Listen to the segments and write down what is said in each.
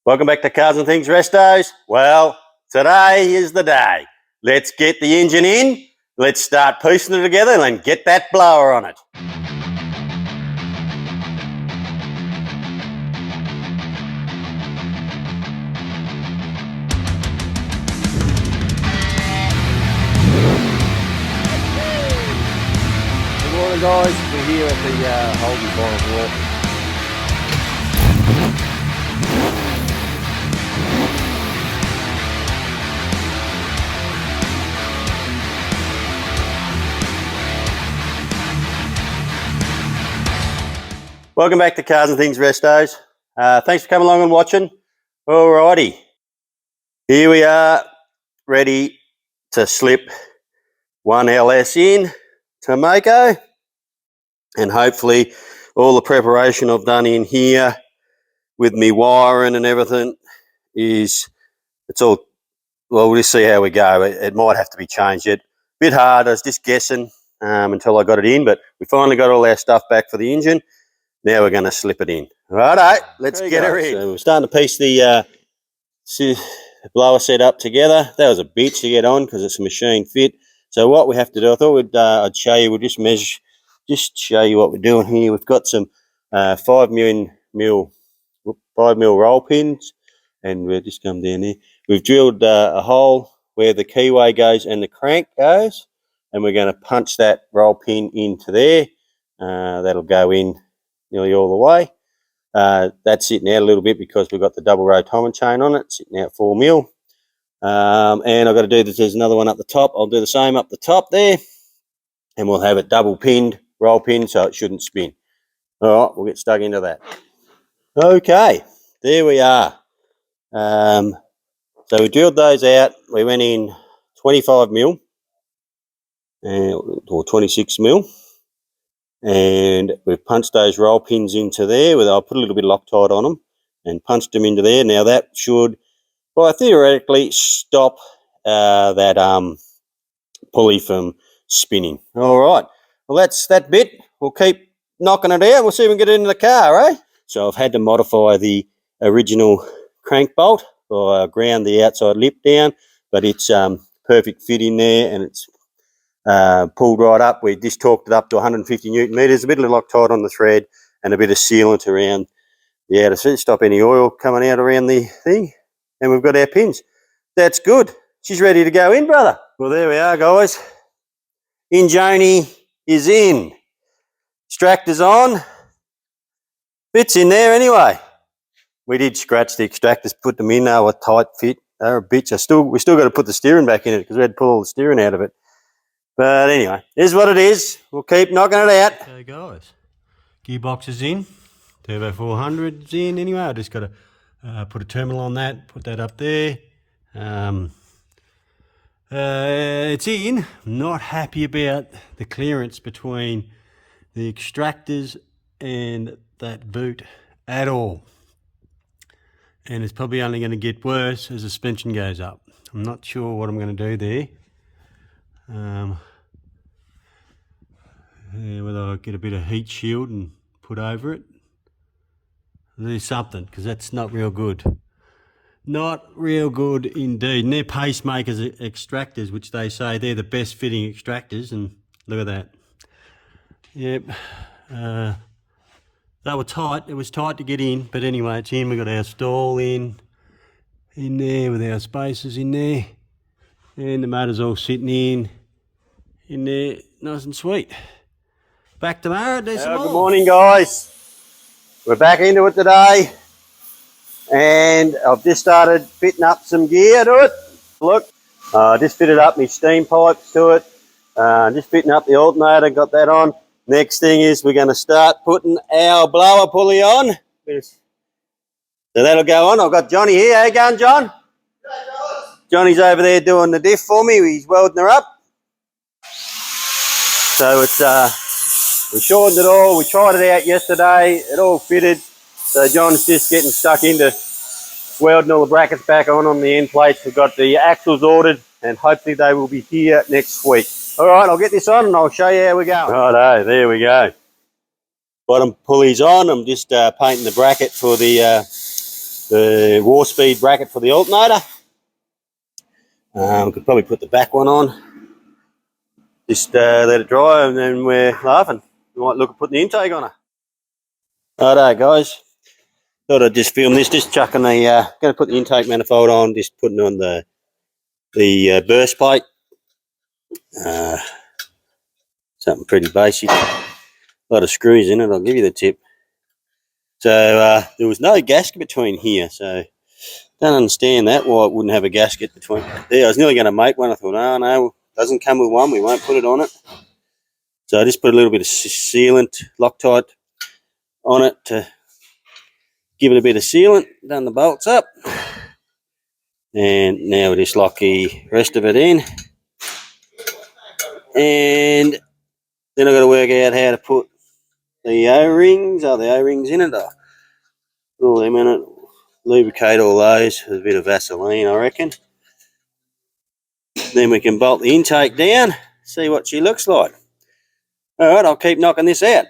Welcome back to Cars and Things Restos. Well, today is the day. Let's get the engine in, let's start piecing it together and get that blower on it. Good morning guys, we're here at the Holden Bottom Walk. Welcome back to Cars and Things Restos. Thanks for coming along and watching. Alrighty, here we are, ready to slip one LS in to Mako, and hopefully all the preparation I've done in here with me wiring and everything it's all, well, we'll just see how we go. It might have to be changed yet. Bit hard, I was just guessing until I got it in, but we finally got all our stuff back for the engine. Now we're going to slip it in. Righto, let's get her in. So we're starting to piece the blower set up together. That was a bitch to get on because it's a machine fit. So what we have to do, I thought I'd show you, we'll just measure, just show you what we're doing here. We've got some 5 mil roll pins, and we'll just come down there. We've drilled a hole where the keyway goes and the crank goes, and we're going to punch that roll pin into there. That'll go in nearly all the way. That's sitting out a little bit because we've got the double row timing chain on it, sitting out 4 mil. And I've got to do this, there's another one up the top. I'll do the same up the top there, and we'll have it double pinned, roll pinned, so it shouldn't spin. All right, we'll get stuck into that. Okay, there we are. So we drilled those out. We went in 25 mil or 26 mil. And we've punched those roll pins into there. I'll put a little bit of Loctite on them and punched them into there. Now that should, well, theoretically stop that pulley from spinning. All right. Well, that's that bit. We'll keep knocking it out. We'll see if we can get it into the car, eh? So I've had to modify the original crank bolt, or ground the outside lip down, but it's perfect fit in there, and it's pulled right up. We just torqued it up to 150 Newton meters, a bit of Loctite on the thread and a bit of sealant around the outer seat, stop any oil coming out around the thing, and we've got our pins. That's good. She's ready to go in, brother. Well, there we are, guys. Engine is in. Extractor's on. Bits in there anyway. We did scratch the extractors, put them in. They were tight fit. They were a bitch. We still got to put the steering back in it because we had to pull all the steering out of it. But anyway, here's what it is. We'll keep knocking it out. Okay, guys. Gearbox is in. Turbo 400 is in anyway. I just got to put a terminal on that, put that up there. It's in. I'm not happy about the clearance between the extractors and that boot at all. And it's probably only going to get worse as the suspension goes up. I'm not sure what I'm going to do there. Whether I get a bit of heat shield and put over it. Do something, because that's not real good. Not real good indeed. And they're pacemakers extractors, which they say they're the best fitting extractors, and look at that. Yep. They were tight. It was tight to get in, but anyway, it's in. We've got our stall in there with our spacers in there, and the motor's all sitting in there, nice and sweet. Back tomorrow. Good morning, guys. We're back into it today, and I've just started fitting up some gear to it. Look, just fitted up my steam pipes to it. Just fitting up the alternator, got that on. Next thing is we're going to start putting our blower pulley on. So that'll go on. I've got Johnny here. How you going, John? Johnny's over there doing the diff for me. He's welding her up. So it's we shortened it all. We tried it out yesterday. It all fitted. So John's just getting stuck into welding all the brackets back on the end plates. We've got the axles ordered, and hopefully they will be here next week. All right, I'll get this on and I'll show you how we go. Righto, there we go. Bottom pulley's on. I'm just painting the bracket for the the war speed bracket for the alternator. We could probably put the back one on. Just let it dry, and then we're laughing. We might look at putting the intake on it. Righto, guys. Thought I'd just film this. Just chucking the. Going to put the intake manifold on. Just putting on the burst plate. Something pretty basic. A lot of screws in it. I'll give you the tip. So there was no gasket between here. So don't understand that, why it wouldn't have a gasket between there. I was nearly going to make one. I thought, oh no, doesn't come with one, we won't put it on it. So I just put a little bit of sealant, Loctite on it to give it a bit of sealant, done the bolts up, and now we just lock the rest of it in, and then I've got to work out how to put the O-rings. The O-rings in it? Put all them in it, lubricate all those with a bit of Vaseline, I reckon. Then we can bolt the intake down, see what she looks like. Alright, I'll keep knocking this out.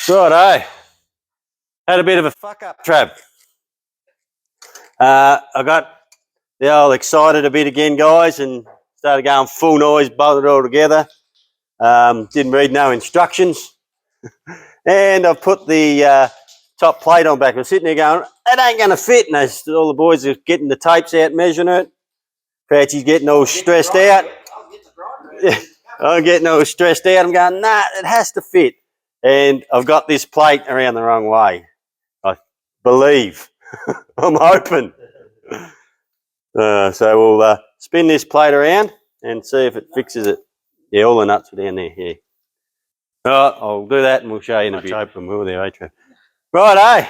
Righto, had a bit of a fuck up, Trav. I got the old excited a bit again, guys, and started going full noise, bolted it all together. Didn't read no instructions. And I've put the top plate on back. I'm sitting there going, it ain't going to fit. And all the boys are getting the tapes out, measuring it. Crouchy's getting all stressed out. I'm getting all stressed out. I'm going, nah, it has to fit. And I've got this plate around the wrong way. I believe. I'm hoping. So we'll spin this plate around and see if it fixes it. Yeah, all the nuts are down there, yeah. Alright, I'll do that and we'll show you in a bit. Open will there, eh, Trav? Right,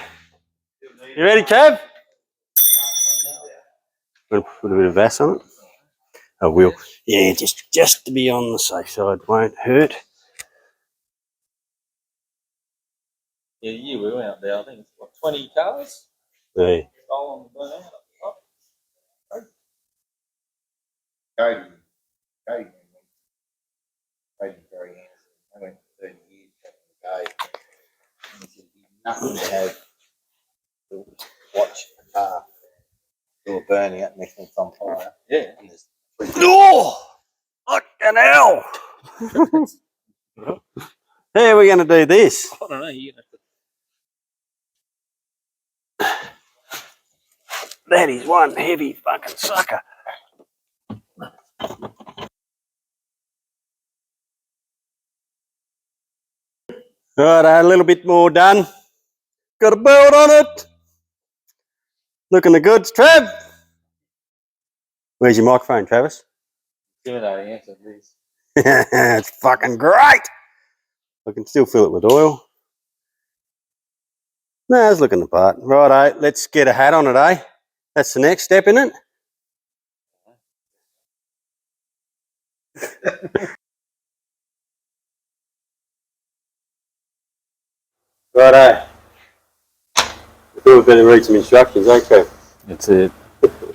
you ready, Trav? Gonna put a bit of Vass on it. I will. Yeah, just to be on the safe side, won't hurt. Yeah, you were out there. I think it's what, 20 cars. Yeah. All on the burnout. Cody very handsome. I went for 30 years back in the day. And he said, nothing to have to watch a car do a burning up next to it's on fire. Yeah. And there's Oh! Fucking hell! How are we going to do this? I don't know. You know. That is one heavy fucking sucker. Right, a little bit more done. Got a belt on it. Looking the goods, Trav. Where's your microphone, Travis? Give it an answer, please. It's fucking great. I can still fill it with oil. No, it's looking the part. Righto, let's get a hat on it, eh? That's the next step, isn't it? Righto. We're going to read some instructions, okay? That's it.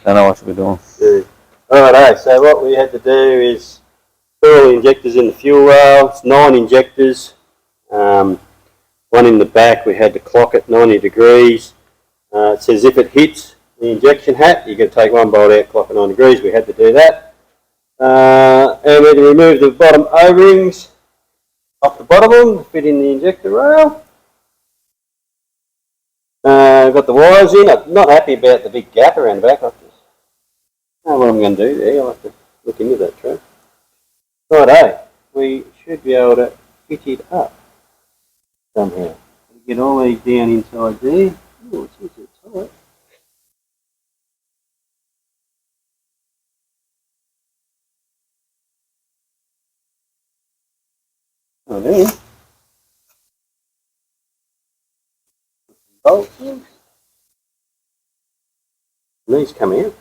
I know what we're doing. Yeah. Righto, so what we had to do is put all the injectors in the fuel rail. It's 9 injectors. One in the back, we had to clock it 90 degrees. It says if it hits the injection hat, you've got to take one bolt out, clock it 90 degrees. We had to do that. And we had to remove the bottom O-rings off the bottom of them, fit in the injector rail. Got the wires in. I'm not happy about the big gap around the back. I don't know what I'm going to do there. I'll have to look into that, Trey. Righto, we should be able to fit it up somehow. Get all these down inside there. Oh, it's a bit tight. Oh, there. Bolts in. These come out.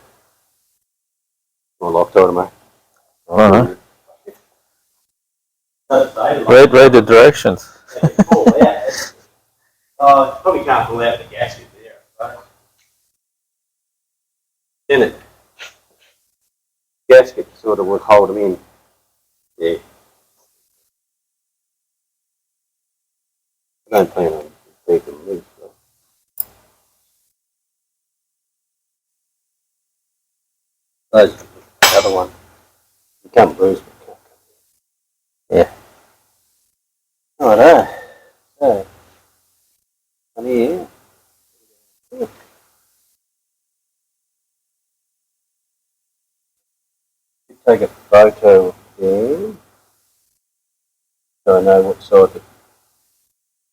Or Loctite, mate. I don't know. Read the directions. Oh, probably can't pull out the gasket there, but in it. Gasket sort of would hold them in. Yeah. I don't plan on keeping them loose. But those, the other one, you can't bruise. Yeah. Oh no. So, on here. Take a photo of them so I know what side the,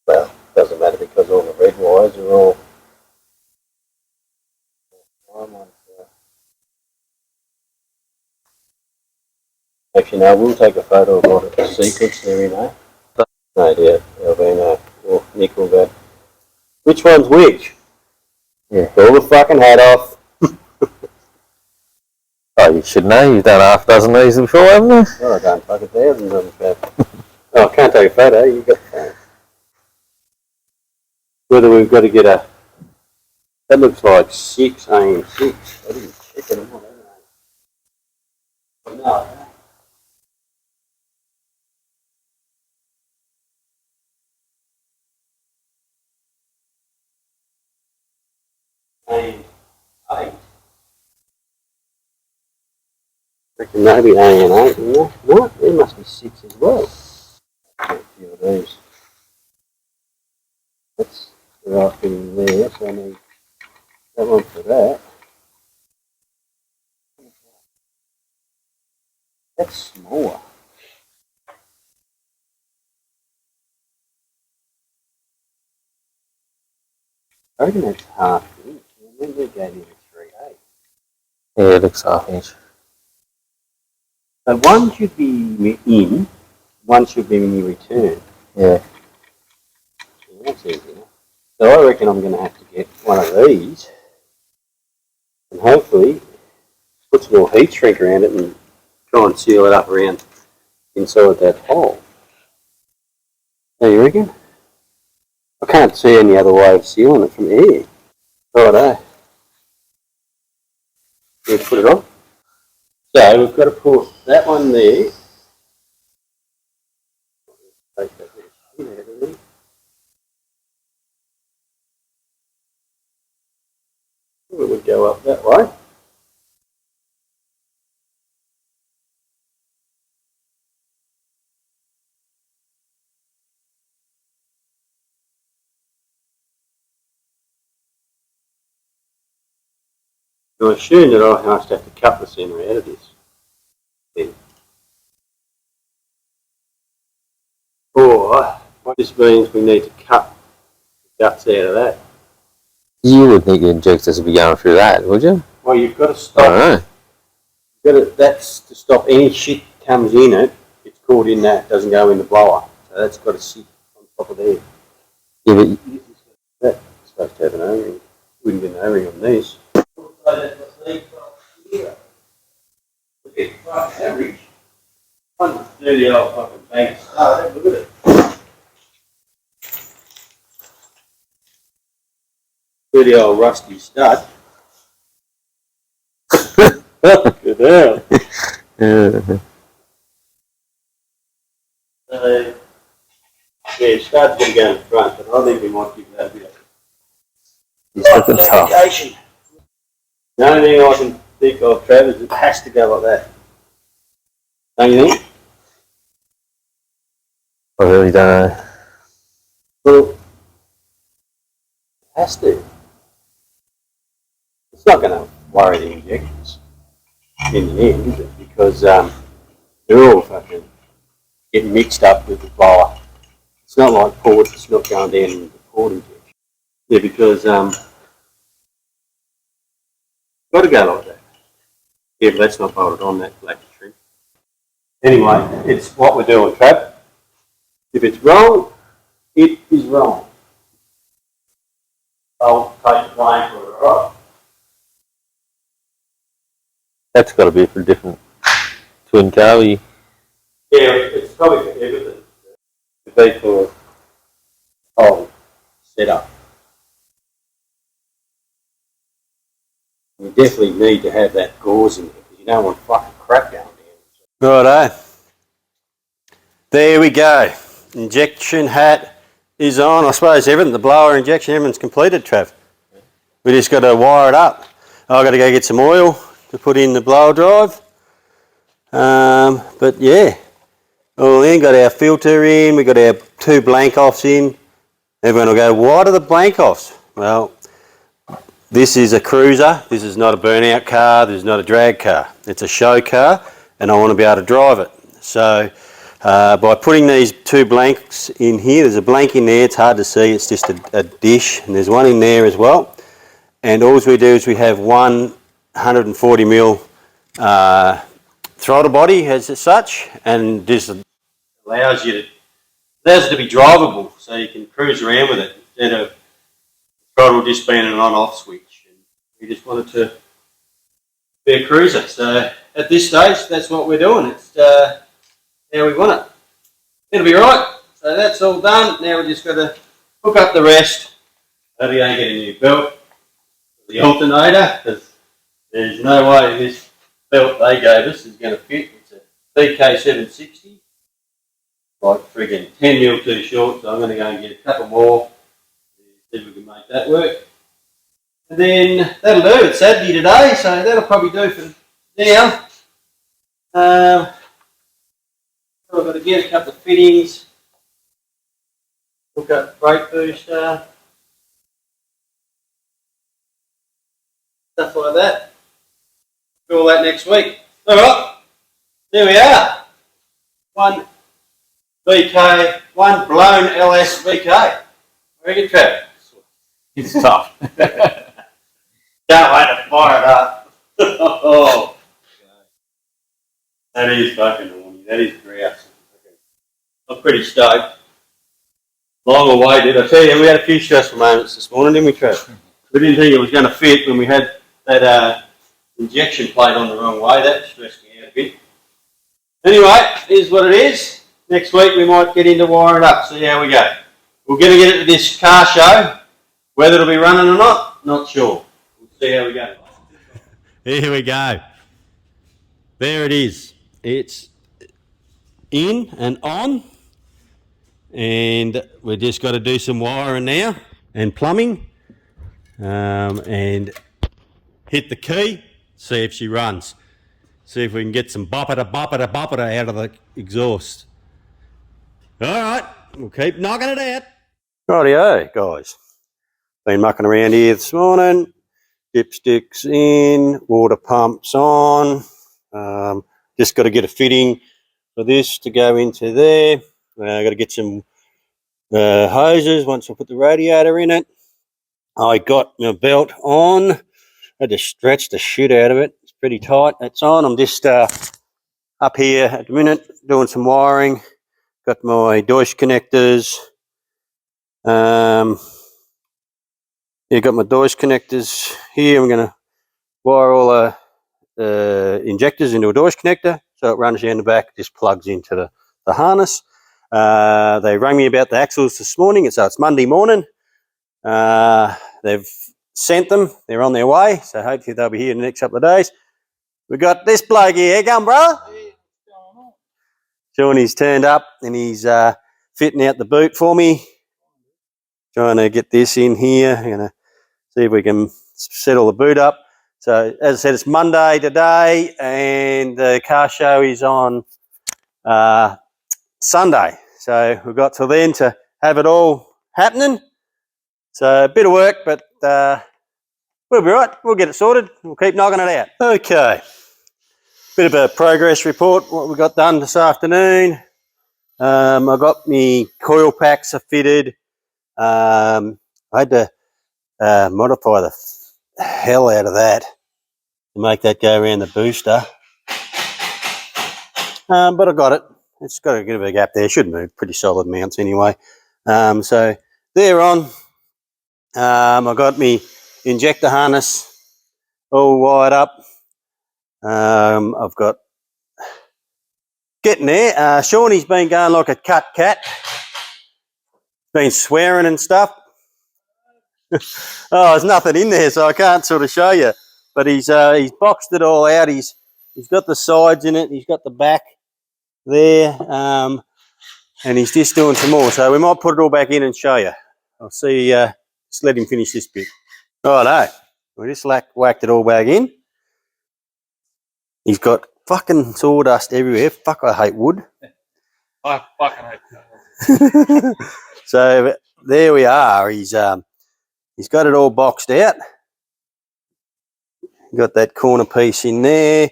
well, doesn't matter because all the red wires are all actually no, we'll take a photo of what the sequence there, you know. No idea, there'll be no or nickel that. Which one's which? Yeah. Pull the fucking hat off. Oh, you should know. You've done half a dozen of these before, haven't you? Oh, I don't fucking thousands of them. Oh, I can't take a photo, you've got the phone. Whether we've got to get a, that looks like 6 AM6. I didn't check it, I'm not even. No. AM8. Reckon maybe AM8, yeah? No, there must be 6 as well. A few of these. That's the right thing there, so I need that one for that. That's smaller. I reckon that's half inch. And then they gave me a 3/8. Yeah, it looks half inch. So one should be in, one should be when you return. Yeah. Yeah, that's easy enough. So I reckon I'm going to have to get one of these and hopefully put some more heat shrink around it and try and seal it up around inside that hole. So you reckon? I can't see any other way of sealing it from here. Righto. Let's put it on. So we've got to put that one there. Take that little skin out of there. It would go up that way. I assume that I must have to cut the centre out of this. Then. Or what this means we need to cut the guts out of that. You would think your injectors would be going through that, would you? Well, you've got to I stop. don't know. That's to stop any shit comes in it. It's caught in that, doesn't go in the blower. So that's got to sit on top of there. Yeah, but That's supposed to have an O-ring. Wouldn't be an O-ring on these. Average. One dirty old fucking bank stud. Look at it. Dirty old rusty stud. Good hell. Yeah, stud's going to go in front, but I think we might give that a bit. He's looking tough. The only thing I can think of, Travis, it has to go like that. Don't you think? I really don't know. Well, it has to. It's not going to worry the injectors in the end, is it? Because they're all fucking getting mixed up with the blower. It's not like port, it's not going down into the port injection. Yeah, because got to go like that. Yeah, but that's not bolted on, that black trim. Anyway, it's what we're doing, Trav. If it's wrong, it is wrong. I'll take the blame for it, alright? That's got to be for a different twin car. Yeah, it's probably for everything. It'd be for whole setup. You definitely need to have that gauze in there because you don't want fucking crap going down. Righto. There we go. Injection hat is on. I suppose everything, the blower, injection, everything's completed, Trav. We just got to wire it up. I've got to go get some oil to put in the blower drive. But yeah, all in, got our filter in, we got our 2 blank offs in. Everyone will go, what are the blank offs? Well, this is a cruiser, this is not a burnout car, this is not a drag car. It's a show car and I want to be able to drive it. So by putting these 2 blanks in here, there's a blank in there, it's hard to see, it's just a dish, and there's one in there as well. And all we do is we have one 140mm throttle body as such, and just allows it to be drivable, so you can cruise around with it instead of the throttle just being an on-off switch. And we just wanted to be a cruiser. So at this stage, that's what we're doing. It's how we want it. It'll be right. So that's all done. Now we just got to hook up the rest. Hopefully, I get a new belt for the alternator, because there's no way this belt they gave us is going to fit. It's a VK 760. Like friggin' 10mm too short, so I'm going to go and get a couple more. See if we can make that work. And then that'll do. It's Saturday today, so that'll probably do for now. So I've got to get a couple of fittings. Hook up the brake booster. Stuff like that. Do all that next week. Alright, there we are. One VK, one blown LS VK. Very good, Trav. It's tough. Can't wait to fire it up. Oh, that is fucking horny. That is grouse. I'm pretty stoked. Long awaited. I tell you, we had a few stressful moments this morning, didn't we, Trav? We didn't think it was going to fit when we had that injection plate on the wrong way. That stressed me out a bit. Anyway, it is what it is. Next week we might get into wiring it up, see how we go. We're going to get it to this car show. Whether it'll be running or not sure. We'll see how we go. Here we go. There it is. It's in and on. And we've just got to do some wiring now and plumbing. And hit the key, see if she runs. See if we can get some boppita out of the exhaust. Alright, we'll keep knocking it out. Rightio, guys. Been mucking around here this morning. Dipsticks in, water pumps on. Just got to get a fitting for this to go into there. Got to get some hoses once I put the radiator in it. I got my belt on. I had to stretch the shit out of it. It's pretty tight. That's on. I'm just up here at the minute doing some wiring. Got my Deutsch connectors. Yeah, got my doors connectors here. I'm going to wire all the injectors into a doors connector, so it runs down the back, just plugs into the harness. They rang me about the axles this morning, so it's Monday morning. They've sent them, they're on their way, so hopefully they'll be here in the next couple of days. We got this bloke here. How you going, brother? Shawnee's turned up and he's fitting out the boot for me. Trying to get this in here. I'm going to see if we can settle the boot up. So, as I said, it's Monday today and the car show is on Sunday. So, we've got till then to have it all happening. So, a bit of work, but we'll be right. We'll get it sorted. We'll keep knocking it out. Okay. Bit of a progress report, what we got done this afternoon. I got my coil packs are fitted. I had to modify the hell out of that to make that go around the booster. But I got it. It's got a bit of a gap there. Should move. Pretty solid mounts anyway. So they're on. I got my injector harness all wired up. I've got getting there. Shawnee's been going like a cut cat. Been swearing and stuff. Oh, there's nothing in there, so I can't sort of show you. But he's boxed it all out. He's got the sides in it. He's got the back there, and he's just doing some more. So we might put it all back in and show you. I'll see. Just let him finish this bit. Righto. We just whacked it all back in. He's got fucking sawdust everywhere. Fuck, I hate wood. I fucking hate that. So there we are. He's got it all boxed out. Got that corner piece in there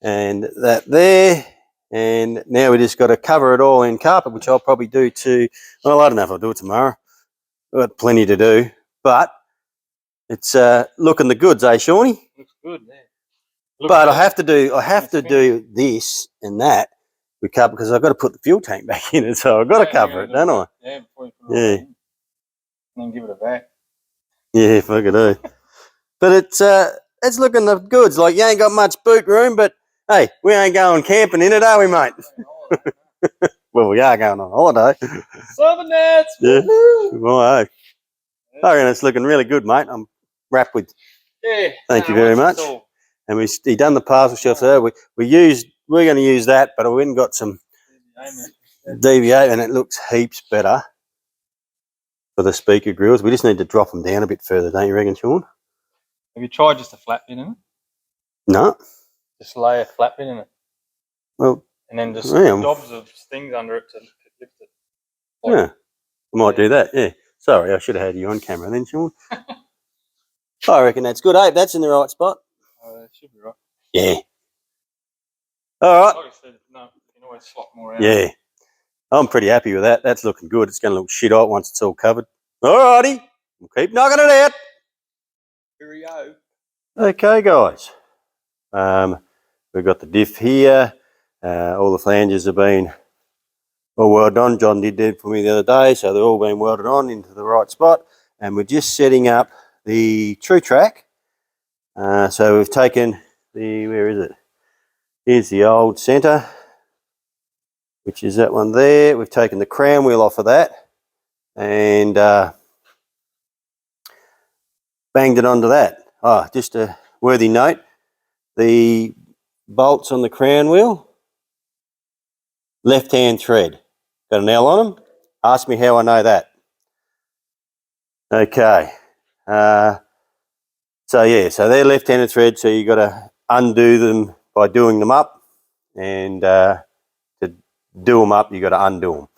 and that there. And now we just got to cover it all in carpet, which I'll probably do too. Well, I don't know if I'll do it tomorrow. I've got plenty to do. But it's looking the goods, eh, Shawnee? Looks good, yeah. But I have to do this and that with carpet because I've got to put the fuel tank back in it, so I've got to cover it, don't I? Yeah, before you put it all in. And then give it a back. Yeah, fuck it, eh? But it's looking the goods. Like, you ain't got much boot room, but hey, we ain't going camping in it, are we, mate? Well, we are going on holiday. Southern Nats! Yeah. Well, hey. I reckon it's looking really good, mate. I'm wrapped with. Yeah. Thank you very much. And he done the parcel shelf there. We're going to use that, but I went and got some DVA, and it looks heaps better for the speaker grills. We just need to drop them down a bit further, don't you reckon, Sean? Have you tried just a flat bit in it? No. Just lay a flat bit in it. Well, and then just dobs of things under it to lift it. Like, yeah, I might do that. Yeah. Sorry, I should have had you on camera then, Sean. I reckon that's good. Hey, that's in the right spot. It should be right. Yeah. All right. Like I said, no, you can always swap more out. Yeah. I'm pretty happy with that. That's looking good. It's going to look shit hot once it's all covered. All righty. We'll keep knocking it out. Here we go. Okay, guys. We've got the diff here. All the flanges have been all welded on. John did that for me the other day, so they're all been welded on into the right spot. And we're just setting up the true track. So we've taken the, where is it? Here's the old centre, which is that one there. We've taken the crown wheel off of that and banged it onto that. Oh, just a worthy note. The bolts on the crown wheel, left-hand thread. Got a nail on them? Ask me how I know that. Okay. So yeah, so they're left-handed thread, so you've got to undo them by doing them up, and to do them up, you've got to undo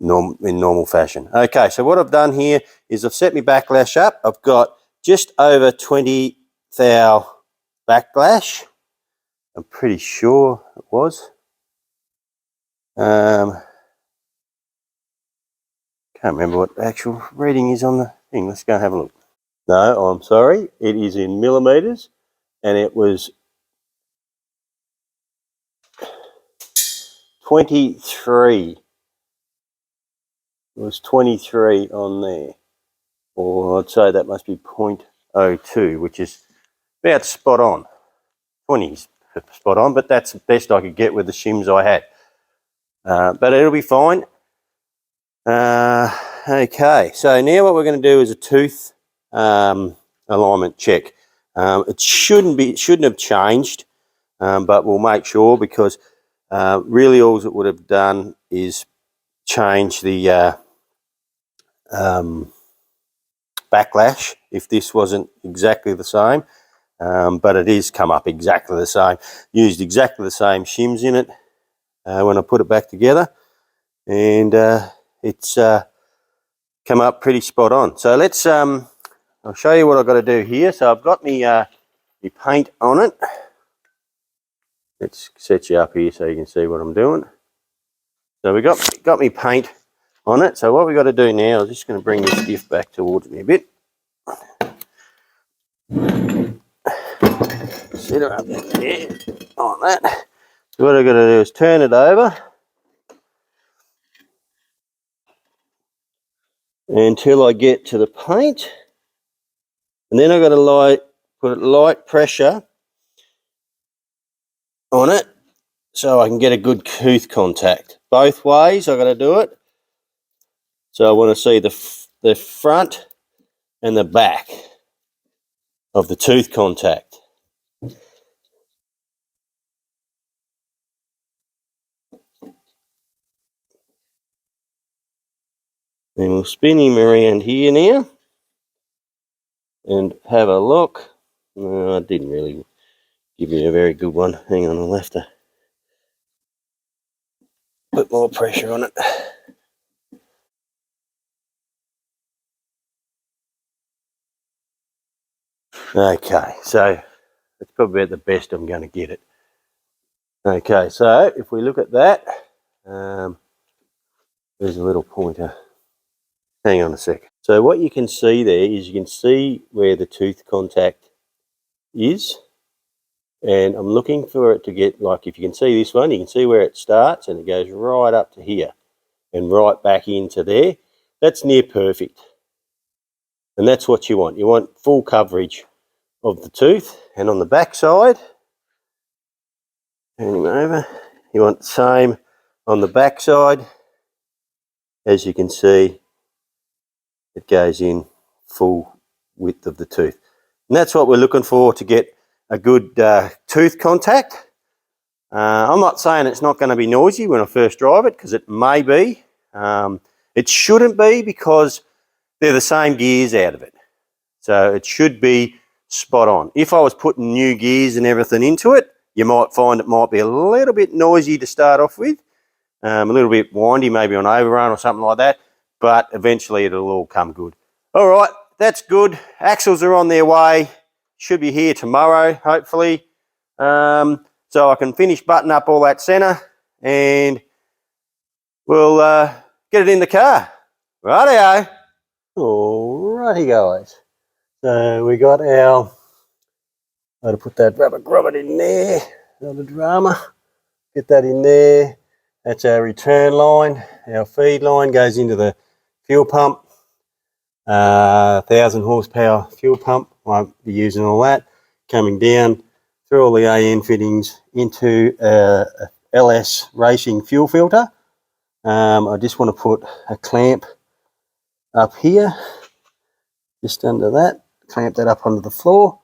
them in normal fashion. Okay, so what I've done here is I've set my backlash up. I've got just over 20 thou backlash. I'm pretty sure it was. Can't remember what the actual reading is on the thing. Let's go and have a look. No, I'm sorry. It is in millimetres, and it was 23. It was 23 on there. or I'd say that must be 0.02, which is about spot on. 20's spot on, but that's the best I could get with the shims I had. But it'll be fine. Okay, so now what we're going to do is a tooth alignment check. It shouldn't have changed, but we'll make sure, because really all it would have done is change the backlash if this wasn't exactly the same. But it is come up exactly the same. Used exactly the same shims in it when I put it back together, and it's come up pretty spot on. So let's I'll show you what I've got to do here. So I've got me paint on it. Let's set you up here so you can see what I'm doing. So we got me paint on it. So what we got to do now is just going to bring this diff back towards me a bit. Set her up there on that. So what I've got to do is turn it over until I get to the paint, and then I've got to put light pressure on it so I can get a good tooth contact. Both ways I've got to do it. So I want to see the front and the back of the tooth contact. And we'll spin him around here now and have a look. No, I didn't really give you a very good one. Hang on, I'll have to put more pressure on it. Okay, so that's probably about the best I'm going to get it. Okay, so if we look at that, there's a little pointer. Hang on a sec. So what you can see there is you can see where the tooth contact is, and I'm looking for it to get, like, if you can see this one, you can see where it starts and it goes right up to here and right back into there. That's near perfect, and that's what you want. You want full coverage of the tooth. And on the back side, turn him over, you want the same on the back side. As you can see, it goes in full width of the tooth, and that's what we're looking for to get a good tooth contact. I'm not saying it's not going to be noisy when I first drive it, because it may be. It shouldn't be, because they're the same gears out of it, so it should be spot on. If I was putting new gears and everything into it, you might find it might be a little bit noisy to start off with, a little bit windy, maybe on overrun or something like that, but eventually it'll all come good. All right, that's good. Axles are on their way. Should be here tomorrow, hopefully. So I can finish button up all that centre, and we'll get it in the car. Rightio. Alrighty, guys. So we got our, got to put that rubber grommet in there, not a drama. Get that in there. That's our return line. Our feed line goes into the fuel pump. 1,000 horsepower fuel pump. Won't be using all that. Coming down through all the AN fittings into a LS racing fuel filter. I just want to put a clamp up here, just under that. Clamp that up onto the floor.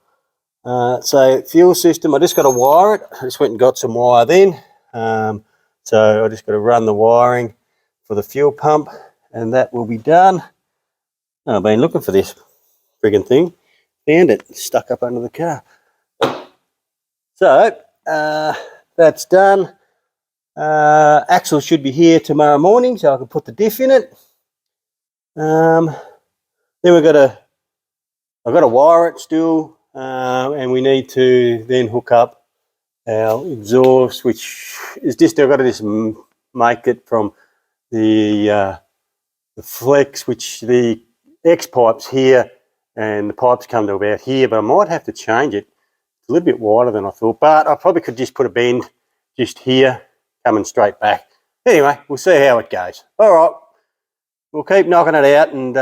So fuel system, I just got to wire it. I just went and got some wire then. So I just got to run the wiring for the fuel pump, and that will be done. I've been looking for this friggin' thing. Found it, stuck up under the car. So that's done. Axle should be here tomorrow morning, so I can put the diff in it. Then I've got to wire it still, and we need to then hook up our exhaust, which is just, I've got to just make it from the flex, which the X pipe's here, and the pipes come to about here, but I might have to change it. It's a little bit wider than I thought, but I probably could just put a bend just here, coming straight back. Anyway, we'll see how it goes. All right, we'll keep knocking it out and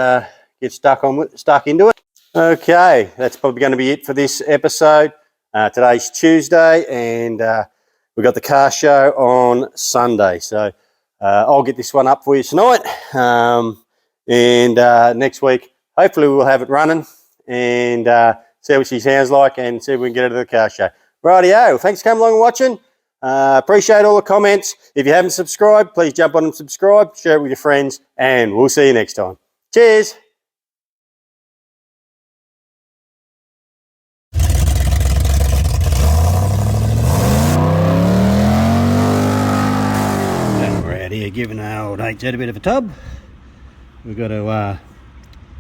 get stuck into it. Okay, that's probably going to be it for this episode. Today's Tuesday, and we've got the car show on Sunday. So I'll get this one up for you tonight. And next week, hopefully we'll have it running and see what she sounds like and see if we can get her to the car show. Rightio, thanks for coming along and watching. Appreciate all the comments. If you haven't subscribed, please jump on and subscribe, share it with your friends, and we'll see you next time. Cheers. Here giving our old HZ a bit of a tub. We've got to I'm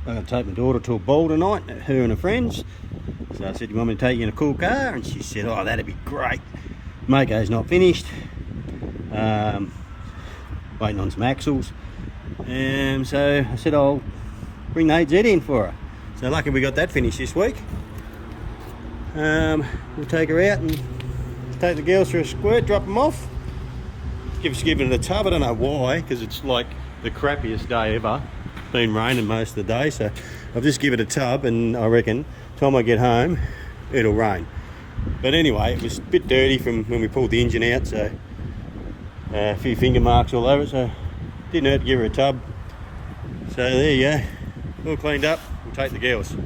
going to take my daughter to a ball tonight, her and her friends. So I said, you want me to take you in a cool car? And she said, oh, that'd be great. Mako's not finished. Waiting on some axles. So I said, I'll bring the HZ in for her. So lucky we got that finished this week. We'll take her out and take the girls for a squirt, drop them off. Giving it a tub. I don't know why, because it's like the crappiest day ever. Been raining most of the day, so I've just given it a tub, and I reckon time I get home it'll rain. But anyway, it was a bit dirty from when we pulled the engine out, so a few finger marks all over it, so didn't hurt to give her a tub. So there you go, all cleaned up. We'll take the girls.